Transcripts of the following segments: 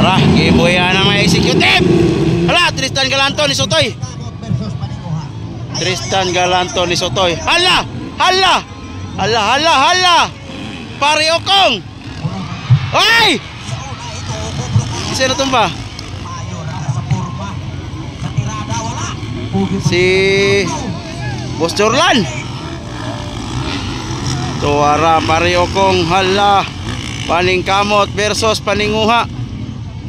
Tara, gibuhayan ng mga executive. Hala, Tristan Galanto ni Sotoy. Tristan Galanto ni Sotoy. Hala, hala, hala, hala, hala. Pare Okong. Ay! Sino tumba? Si Boss Jorlan. Tuwara, Pare Okong. Hala, Paning Kamot versus Paninguha.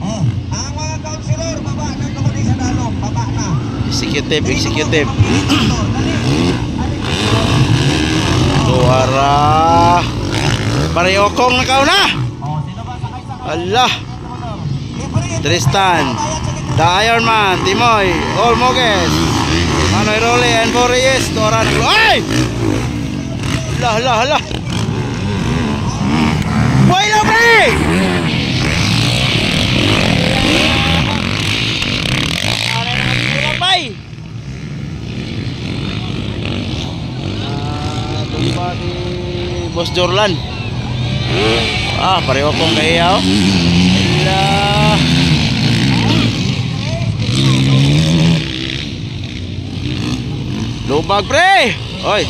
Ang mga kaunsilor, baba na kamuli sa dalong, baba na. Executive, executive. Tuwara, Pare Okong nakauna. Allah, Tristan, The Iron Man, Timoy, Olmoges, Manoy Role, and Boris. Tuwara, ay! Hala, hala, hala. Boy lang, pre! Tumba si Boss Jorlan. Pareho kong kayaw. Hala. Lubag, pre! Oy.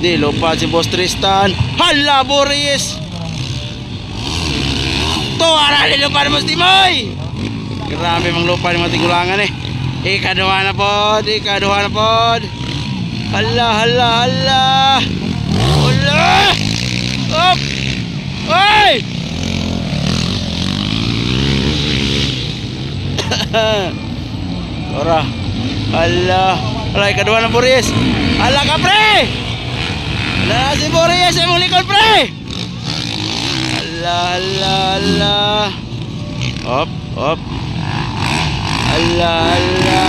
Di, lupa si Boss Tristan. Hala, Boris! Tuwara ni lupa ni Boss Timoy! Grabe mang lupa ni mga tigulangan eh. Ikaduha na pod, ikaduha na pod. Hala, hala, hala. Hala! Up! Oy! Ora. Hala. Hala, ikaduha na Boris. Hala ka, pre! Hala si Boris, ay mong likod, pre! Hala, hala, hala. Up, up. Hala, hala.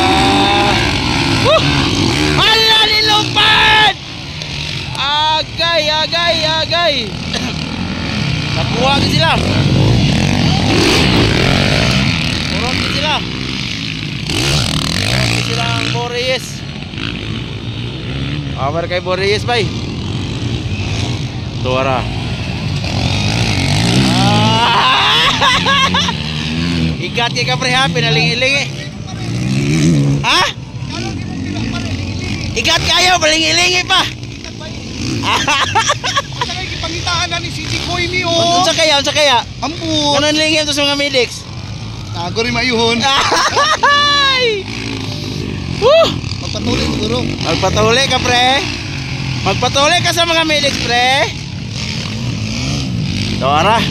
Hala, nilupad! Agay, agay, agay. Nakuha ka sila. Kurot ka sila. Kurot ka sila ang Boris. Awar kay Boris, bay. Tuwara. Ikat kay ka, pre, ha? Pinalingi-lingi. Ha? Ikat kayo, palingi-lingi pa. Sa kayo kipangitaan na ni Sisi Koy ni, oh. Unsa kaya, unsa kaya? Ampo. Ano nilingin to sa mga medics? Nago rin mayuhon. Ay! Woo! Magpatuloy siguro. Magpatuloy ka, pre. Magpatuloy ka sa mga medics, pre. Tuwara.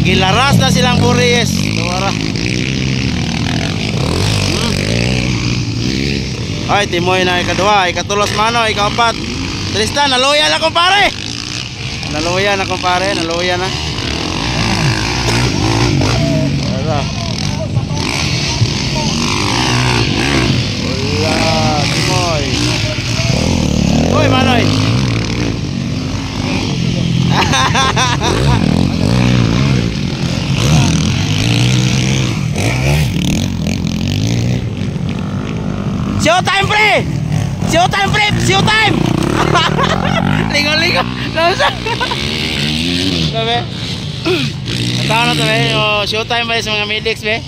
Gilaras na silang Boris. Tuwara. Ay, Timoy na ikadua, ikatulos mano, ikapat. Tristan, naluya na kumpare. Naluya na kumpare, naluya na. Wala. Wala, Timoy. Uy, manoy. Showtime, pre! Showtime, pre! Showtime! Lingon-lingon! Langsung! Sabi? Ang tao na ito, be? Showtime ba sa mga medics, be?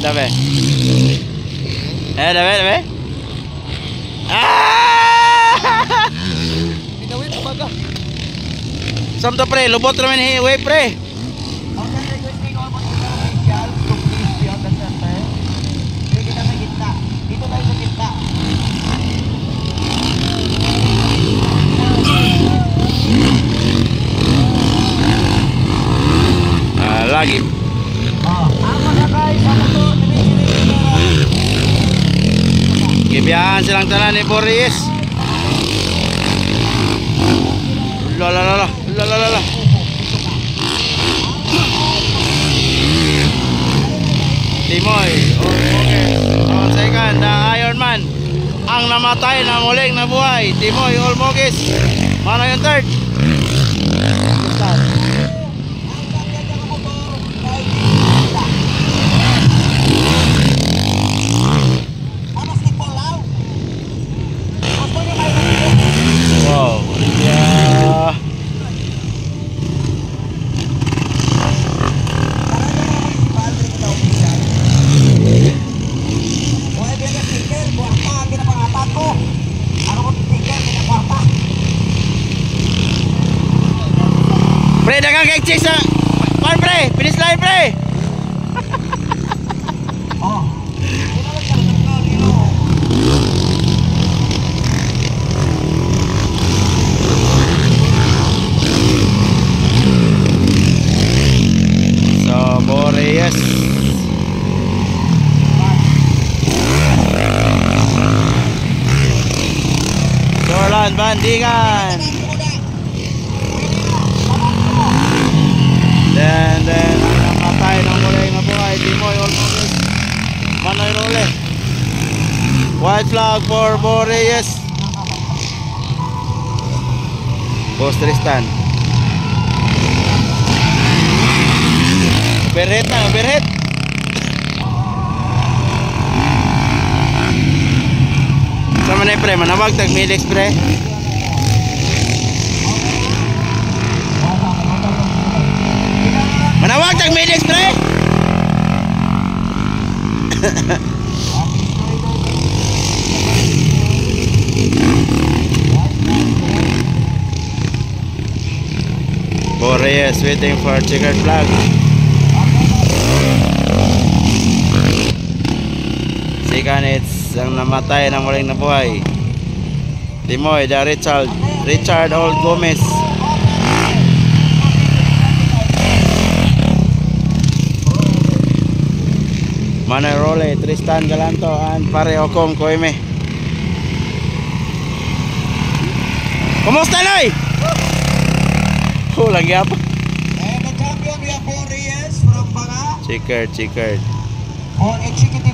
Sabi? Sabi? Pinawin pa baga. Sam to, pre? Lubot naman hiway, pre! Lagi. Gibiyahan silang tanan ni Boris. Lalalala, lalalala. Timoy, okay. Second, the Iron Man. Ang namatay na muling nabuhay. Timoy, Olmoges. Mano yung third? Wow, yeah. pre! Oh. So, Boreas. Sorlan Bandingan. Then, ang namatay ng mulay na buhay, Timoy Olmones, Manoy Role. White flag for Boreas. Boss Tristan. Overhead na, overhead. Sama na pre, manawag tag Milix pre. Manawag tag Milix pre. Boreas waiting for checkered flag. Siganits ang namatay ng muling nabuhay. Timoy da Richard Old Gomez. Manoy Role, Tristan Galanto and Pare Ocom Koime. Kumusta Noy? Lagi apa? And the champion we have Boreas from Banga Checkered. on executive